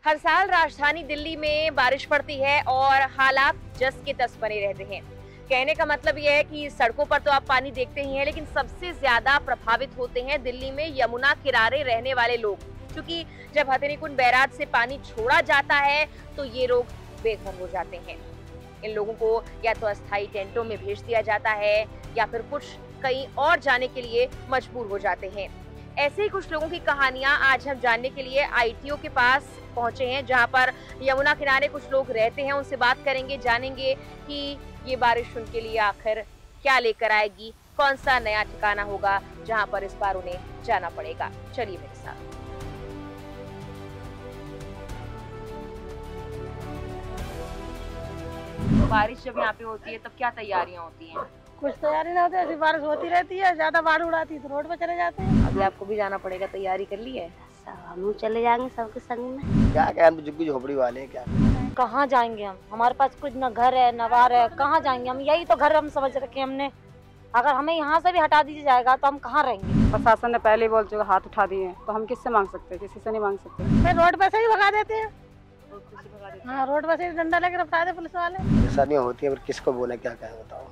हर साल राजधानी दिल्ली में बारिश पड़ती है और हालात जस के तस बने रहते हैं। कहने का मतलब यह है कि सड़कों पर तो आप पानी देखते ही हैं, लेकिन सबसे ज्यादा प्रभावित होते हैं दिल्ली में यमुना किनारे रहने वाले लोग, क्योंकि जब हथिनीकुंड बैराज से पानी छोड़ा जाता है तो ये लोग बेघर हो जाते हैं। इन लोगों को या तो अस्थायी टेंटों में भेज दिया जाता है या फिर कुछ कहीं और जाने के लिए मजबूर हो जाते हैं। ऐसे ही कुछ लोगों की कहानियां आज हम जानने के लिए आईटीओ के पास पहुंचे हैं, जहां पर यमुना किनारे कुछ लोग रहते हैं। उनसे बात करेंगे, जानेंगे कि ये बारिश उनके लिए आखिर क्या लेकर आएगी, कौन सा नया ठिकाना होगा जहां पर इस बार उन्हें जाना पड़ेगा। चलिए मेरे साथ। बारिश जब यहाँ पे होती है तब क्या तैयारियां होती हैं? कुछ तैयारी ना होती है, ऐसी बारिश होती रहती है, ज्यादा बाढ़ उड़ाती है तो रोड पे चले जाते हैं। अभी आपको भी जाना पड़ेगा, तैयारी कर ली है? सब हम चले जाएंगे सबके संग में। क्या हम झुग्गी झोपड़ी वाले हैं, क्या कहाँ जाएंगे हम? हमारे पास कुछ न घर है न बार है, कहाँ जाएंगे हम? यही तो घर हम समझ रखे हमने। अगर हमें यहाँ से भी हटा दीजिए जाएगा तो हम कहाँ रहेंगे? प्रशासन ने पहले ही बोल चुका, हाथ उठा दिए हैं, तो हम किससे मांग सकते हैं? किसी से नहीं मांग सकते। फिर रोड पे से ही भगा देते हैं। हाँ, रोड पे से डंडा लेकर रखा दे पुलिस वाले। परेशानियाँ होती है, पर किसको बोले, क्या क्या बताओ,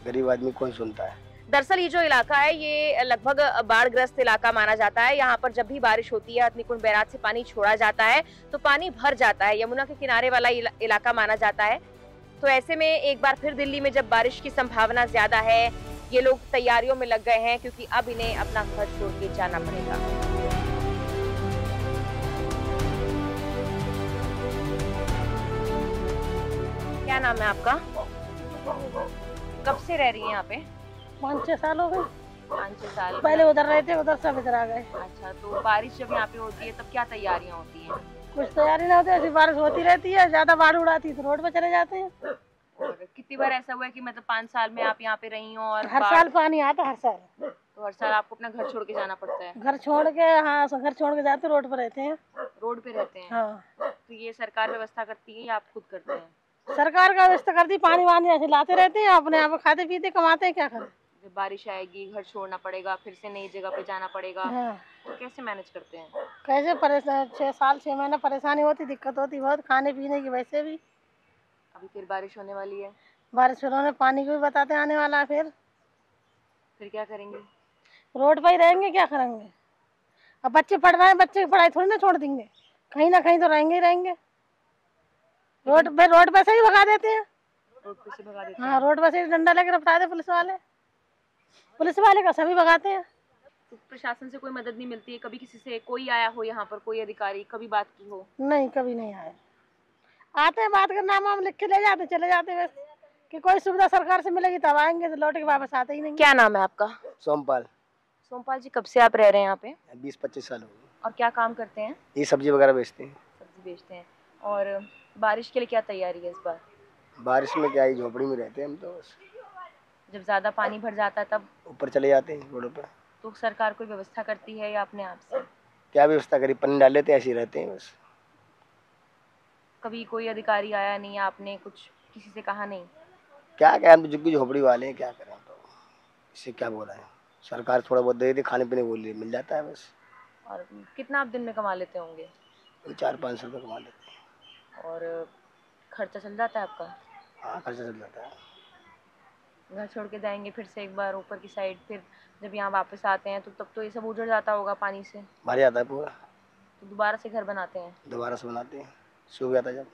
गरीब आदमी कौन सुनता है। दरअसल ये जो इलाका है ये लगभग बाढ़ग्रस्त इलाका माना जाता है। यहाँ पर जब भी बारिश होती है, हथिनीकुंड बैराज से पानी छोड़ा जाता है तो पानी भर जाता है। यमुना के किनारे वाला इलाका माना जाता है। तो ऐसे में एक बार फिर दिल्ली में जब बारिश की संभावना ज्यादा है, ये लोग तैयारियों में लग गए हैं, क्योंकि अब इन्हें अपना घर छोड़ के जाना पड़ेगा। क्या नाम है आपका? कब से रह रही हैं यहाँ पे? 5-6 साल हो गए। 5-6 साल। पहले उधर रहते, उधर सब इधर आ गए। अच्छा, तो बारिश जब यहाँ पे होती है तब क्या तैयारियां होती हैं? कुछ तैयारी ना होती है, ऐसी बारिश होती रहती है, ज्यादा बाढ़ उड़ाती है तो रोड पे चले जाते हैं। और कितनी बार ऐसा हुआ है कि मतलब 5 साल में आप यहाँ पे रही हो और हर साल पानी आता, हर साल। तो हर साल आपको अपना घर छोड़ के जाना पड़ता है? घर छोड़ के, हाँ घर छोड़ के जाते, रोड पर रहते हैं। रोड पे रहते हैं? हाँ। तो ये सरकार व्यवस्था करती है या आप खुद करते हैं? सरकार का व्यवस्था करती, पानी वानी ऐसे लाते रहते हैं, अपने आप खाते पीते कमाते हैं, क्या करें? जब बारिश आएगी, घर छोड़ना पड़ेगा, फिर से नई जगह पे जाना पड़ेगा। हाँ। तो कैसे मैनेज करते हैं? कैसे परेशान, 6 महीने परेशानी होती, दिक्कत होती बहुत, खाने पीने की। वैसे भी अभी फिर बारिश होने वाली है। बारिश उन्होंने पानी को भी बताते आने वाला है। फिर क्या करेंगे? रोड पर ही रहेंगे, क्या करेंगे? अब बच्चे पढ़ रहे हैं, बच्चे की पढ़ाई थोड़ी ना छोड़ देंगे, कहीं ना कहीं तो रहेंगे ही रहेंगे। रोड पे से ही भगा देते हैं। रोड पे से भगा देते हैं? हाँ, रोड पे से डंडा लेकर रखा दे पुलिस वाले का सभी भगाते हैं। तो प्रशासन से कोई मदद नहीं मिलती है? कभी किसी से कोई आया हो यहाँ पर, कोई अधिकारी, कभी बात की हो? नहीं, कभी नहीं आए। आते हैं, बात करना, नाम लिख के ले जाते, चले जाते बस। कि कोई सुविधा सरकार से मिलेगी तब आएंगे, तो लौट के वापस आते ही नहीं। क्या नाम है आपका? सोमपाल। सोमपाल जी, कब से आप रह रहे हैं यहाँ पे? 20-25 साल हो गए। और क्या काम करते हैं? ये सब्जी वगैरह बेचते हैं। सब्जी बेचते हैं। और बारिश के लिए क्या तैयारी है इस बार? बारिश में क्या, ही झोपड़ी में रहते हैं हम तो बस। जब ज्यादा पानी भर जाता है तब ऊपर चले जाते हैं रोड पर। तो सरकार कोई व्यवस्था करती है या अपने आप से? क्या व्यवस्था करी, पन्नी डाल लेते हैं, ऐसे ही रहते हैं बस। कभी कोई अधिकारी आया नहीं या आपने कुछ किसी से कहा नहीं? क्या हम झुग्गी झोपड़ी वाले हैं, क्या करें, तो इससे क्या बोला है। सरकार थोड़ा बहुत दे देती, खाने पीने को मिल जाता है बस। और कितना आप दिन में कमा लेते होंगे? 400-500 रुपये कमा लेते हैं। और खर्चा चल जाता है आपका? हाँ, खर्चा चल जाता है। घर छोड़ के जाएंगे फिर से एक बार ऊपर की साइड, फिर जब यहाँ वापस आते हैं तो तब तो ये सब उजड़ जाता होगा पानी से? भर जाता है पूरा। तो दोबारा से घर बनाते हैं? दोबारा से बनाते हैं, सूख जाता है जब।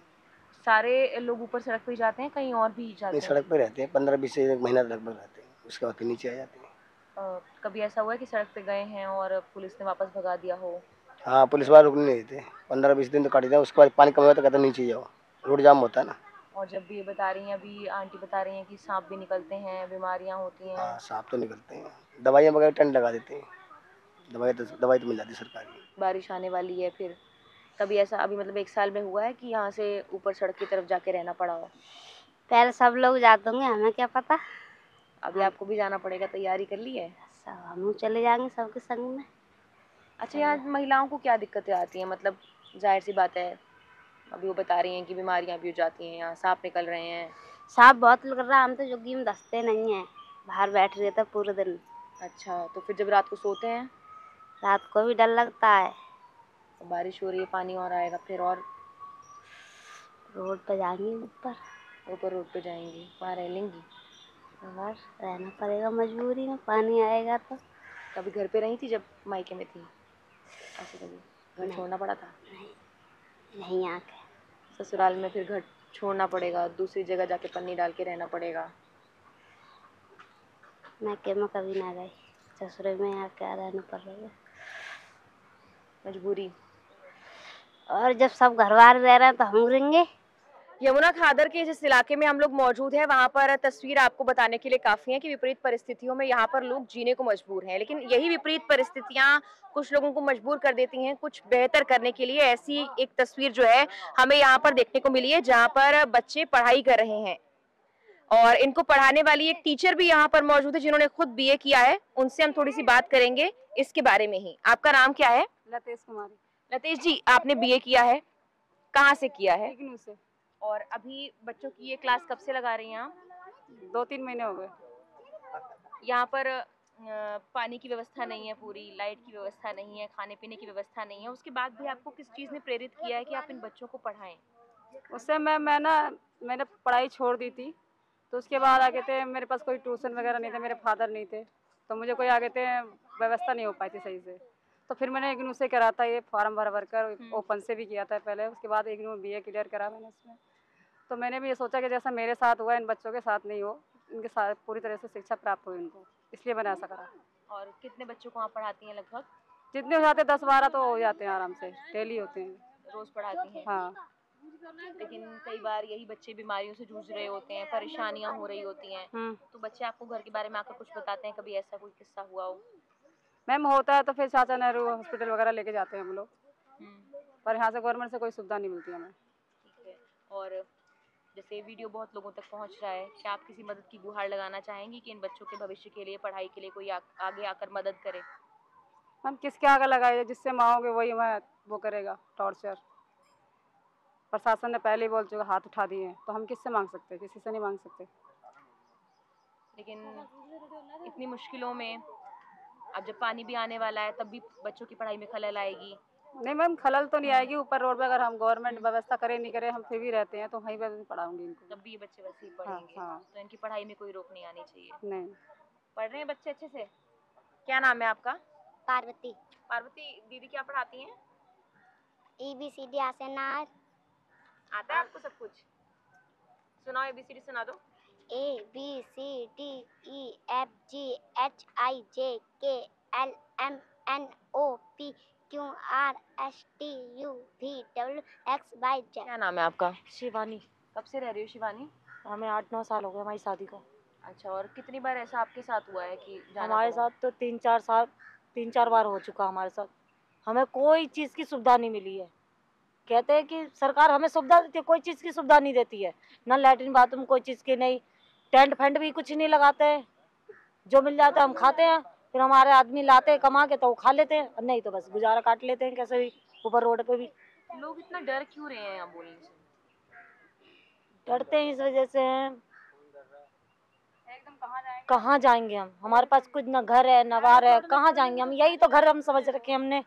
सारे लोग ऊपर सड़क पे जाते हैं, कहीं और भी जाते हैं? सड़क पे रहते हैं, 15-20 से 1 महीना लगभग रहते हैं, उसके बाद फिर नीचे आ जाते हैं। कभी ऐसा हुआ है कि सड़क पे गए हैं और पुलिस ने वापस भगा दिया हो? हाँ, पुलिस वाले रुकने नहीं देते, 15-20 दिन तो काट देते हैं, उसके बाद पानी कम होता है, कहते नीचे जाओ, रोड जाम होता है ना। और जब भी ये बता रही हैं, अभी आंटी बता रही हैं कि सांप भी निकलते हैं, बीमारियां होती हैं। हाँ, सांप तो निकलते हैं, दवाइयाँ वगैरह टेंट लगा देते हैं, दवाई तो मिल जाती है सरकार की। बारिश आने वाली है, फिर कभी ऐसा अभी मतलब 1 साल में हुआ है कि यहाँ से ऊपर सड़क की तरफ जाके रहना पड़ा हो? पहले सब लोग जाते होंगे, हमें क्या पता। अभी आपको भी जाना पड़ेगा, तैयारी कर ली है? सब हम चले जाएंगे सबके संग में। अच्छा, यहाँ महिलाओं को क्या दिक्कतें आती हैं? मतलब जाहिर सी बात है, अभी वो बता रही हैं कि बीमारियां भी हो जाती हैं, यहाँ सांप निकल रहे हैं। सांप बहुत लग रहा है, हम तो झुग्गी में दसते नहीं हैं, बाहर बैठ रहे थे पूरे दिन। अच्छा, तो फिर जब रात को सोते हैं? रात को भी डर लगता है। बारिश हो रही है, पानी और आएगा फिर, और रोड पे जाएंगे, ऊपर रोड पे जाएंगी, वहाँ रह लेंगी? और रहना पड़ेगा मजबूरी में, पानी आएगा तो। कभी घर पे रही थी जब मायके में थी? ऐसे कभी घर नहीं। छोड़ना पड़ा था? नहीं आके ससुराल में फिर घर छोड़ना पड़ेगा, दूसरी जगह जाके पन्नी डाल के रहना पड़ेगा। मायके में कभी ना गई, ससुर में आके रहना पड़ रहा है, मजबूरी। और जब सब घरवार रह रहे हैं तो हम रहेंगे। यमुना खादर के जिस इलाके में हम लोग मौजूद हैं, वहाँ पर तस्वीर आपको बताने के लिए काफी है कि विपरीत परिस्थितियों में यहाँ पर लोग जीने को मजबूर हैं, लेकिन यही विपरीत परिस्थितियाँ कुछ लोगों को मजबूर कर देती हैं कुछ बेहतर करने के लिए। ऐसी एक तस्वीर जो है हमें यहाँ पर देखने को मिली है, जहाँ पर बच्चे पढ़ाई कर रहे हैं और इनको पढ़ाने वाली एक टीचर भी यहाँ पर मौजूद है जिन्होंने खुद बीए किया है। उनसे हम थोड़ी सी बात करेंगे इसके बारे में ही। आपका नाम क्या है? लतेश कुमारी। लतेश जी, आपने बीए किया है, कहाँ से किया है? इग्नू से। और अभी बच्चों की ये क्लास कब से लगा रही हैं आप? 2-3 महीने हो गए। यहाँ पर पानी की व्यवस्था नहीं है, पूरी लाइट की व्यवस्था नहीं है, खाने पीने की व्यवस्था नहीं है, उसके बाद भी आपको किस चीज़ ने प्रेरित किया है कि आप इन बच्चों को पढ़ाएं? उससे मैंने पढ़ाई छोड़ दी थी, तो उसके बाद आगे थे मेरे पास कोई ट्यूशन वगैरह नहीं थे, मेरे फादर नहीं थे, तो मुझे कोई आगे थे व्यवस्था नहीं हो पाई थी सही से। तो फिर मैंने इग्नू से करा था, ये फॉर्म भर कर ओपन से भी किया था पहले, उसके बाद इग्नू में बीए क्लियर करा मैंने उसमें। तो मैंने भी ये सोचा कि जैसा मेरे साथ हुआ इन बच्चों के साथ नहीं हो, इनके साथ पूरी तरह से शिक्षा प्राप्त हो इनको, इसलिए मैंने ऐसा करा। और कितने बच्चों को आप पढ़ाती हैं? लगभग जितने हो जाते 10-12 तो हो जाते हैं आराम से, डेली होते हैं। रोज पढ़ाती हैं? हाँ। लेकिन कई बार यही बच्चे बीमारियों से जूझ रहे होते हैं, परेशानियां हो रही होती हैं, तो बच्चे आपको घर के बारे में आकर कुछ बताते हैं? कभी ऐसा कोई किस्सा हुआ हो? मैम होता है तो फिर चाचा नेहरू हॉस्पिटल वगैरह लेके जाते हैं हम लोग, पर यहाँ से गवर्नमेंट से कोई सुविधा नहीं मिलती हमें। ठीक है। और जैसे वीडियो बहुत लोगों तक पहुँच रहा है, क्या आप किसी मदद की गुहार लगाना चाहेंगी कि इन बच्चों के भविष्य के लिए, पढ़ाई के लिए कोई आगे आकर मदद करे? हम किसके आगे लगाए, जिससे मांगोगे वही हमें वो करेगा टॉर्चर। प्रशासन ने पहले ही बोल चुका, हाथ उठा दिए हैं, तो हम किससे मांग सकते हैं? किसी से नहीं मांग सकते। लेकिन इतनी मुश्किलों में अब जब पानी भी आने वाला है तब भी बच्चों की पढ़ाई में खलल आएगी? नहीं मैम, खलल तो नहीं आएगी, ऊपर रोड पे अगर हम गवर्नमेंट व्यवस्था करे नहीं करे, हम फिर भी रहते हैं तो वहीं पर पढ़ाऊंगी इनको। तब भी ये बच्चे वैसे ही पढ़ेंगे? हाँ। तो इनकी पढ़ाई में कोई रोक नहीं आनी चाहिए? नहीं। पढ़ रहे हैं बच्चे अच्छे से? क्या नाम है आपका? पार्वती। पार्वती दीदी क्या पढ़ाती हैं? ABCD आसनार। आता है आपको सब कुछ? सुनाओ, ABCD सुना दो। ABCDEFGHIJKLMNOPQRSTUVWXYZ। क्या नाम है आपका? शिवानी। कब से रह रही हो शिवानी? हमें 8-9 साल हो गए हमारी शादी को। अच्छा, और कितनी बार ऐसा आपके साथ हुआ है कि जाना हमारे पड़ा? साथ तो 3-4 बार हो चुका हमारे साथ। हमें कोई चीज़ की सुविधा नहीं मिली है। कहते हैं कि सरकार हमें सुविधा देती है, कोई चीज़ की सुविधा नहीं देती है, ना लैट्रिन बाथरूम कोई चीज़ की नहीं, टेंट फेंट भी कुछ नहीं लगाते हैं। जो मिल जाता है हम खाते हैं, फिर हमारे आदमी लाते हैं कमा के तो वो खा लेते हैं, नहीं तो बस गुजारा काट लेते हैं कैसे भी। ऊपर रोड पे भी लोग इतना डर क्यों रहे हैं यहाँ बोलने से? डरते हैं इस वजह से हैं, कहाँ जाएंगे हम? हमारे पास कुछ न घर है न बार है, कहाँ जाएंगे हम? यही तो घर हम समझ रखे हमने।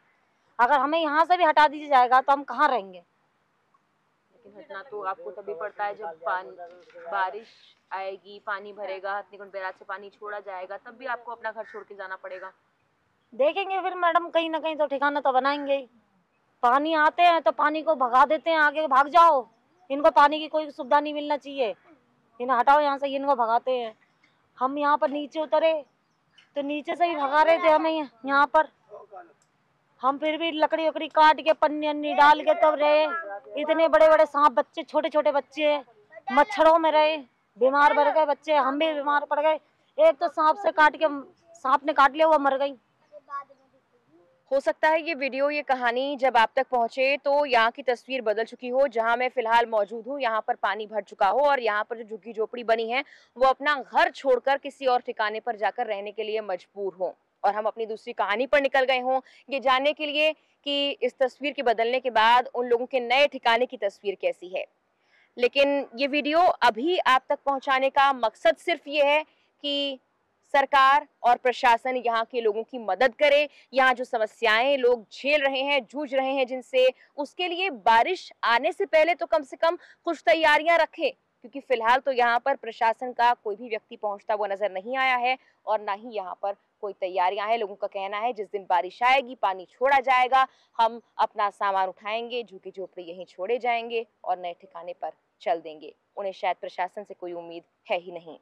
अगर हमें यहाँ से भी हटा दिया जाएगा तो हम कहाँ रहेंगे? लेकिन हटना तो आपको तभी पड़ता है जब बारिश आएगी, पानी भरेगा, हथनीकुंड बैराज से पानी छोड़ा जाएगा, तब भी आपको अपना घर छोड़ के जाना पड़ेगा। देखेंगे फिर मैडम, कहीं ना कहीं तो ठिकाना तो बनाएंगे ही। पानी आते हैं तो पानी को भगा देते हैं, आगे भाग जाओ, इनको पानी की कोई सुविधा नहीं मिलना चाहिए, इन्हें हटाओ यहाँ से, इनको भगाते हैं। हम यहाँ पर नीचे उतरे तो नीचे से भी भगा रहे थे हमें यहाँ पर। हम फिर भी लकड़ी वकड़ी काट के पन्नी अन्नी डाल के तब रहे। इतने बड़े बड़े सांप, बच्चे छोटे छोटे बच्चे मच्छरों में रहे, बीमार पड़ गए बच्चे, हम भी बीमार पड़ गए। एक तो सांप ने काट लिया, वो मर गई। हो सकता है ये वीडियो, ये कहानी जब आप तक पहुंचे तो यहाँ की तस्वीर बदल चुकी हो। जहाँ मैं फिलहाल मौजूद हूँ, यहाँ पर पानी भर चुका हो और यहाँ पर जो झुग्गी झोपड़ी बनी है वो अपना घर छोड़कर किसी और ठिकाने पर जाकर रहने के लिए मजबूर हो। और हम अपनी दूसरी कहानी पर निकल गए हों ये जानने के लिए कि इस तस्वीर के बदलने के बाद उन लोगों के नए ठिकाने की तस्वीर कैसी है। लेकिन ये वीडियो अभी आप तक पहुँचाने का मकसद सिर्फ ये है कि सरकार और प्रशासन यहाँ के लोगों की मदद करे, यहाँ जो समस्याएं लोग झेल रहे हैं, जूझ रहे हैं जिनसे, उसके लिए बारिश आने से पहले तो कम से कम कुछ तैयारियां रखें, क्योंकि फिलहाल तो यहाँ पर प्रशासन का कोई भी व्यक्ति पहुंचता हुआ नजर नहीं आया है और ना ही यहाँ पर कोई तैयारियां हैं। लोगों का कहना है जिस दिन बारिश आएगी, पानी छोड़ा जाएगा, हम अपना सामान उठाएंगे, झुग्गी झोपड़ी यहीं छोड़े जाएंगे और नए ठिकाने पर चल देंगे। उन्हें शायद प्रशासन से कोई उम्मीद है ही नहीं।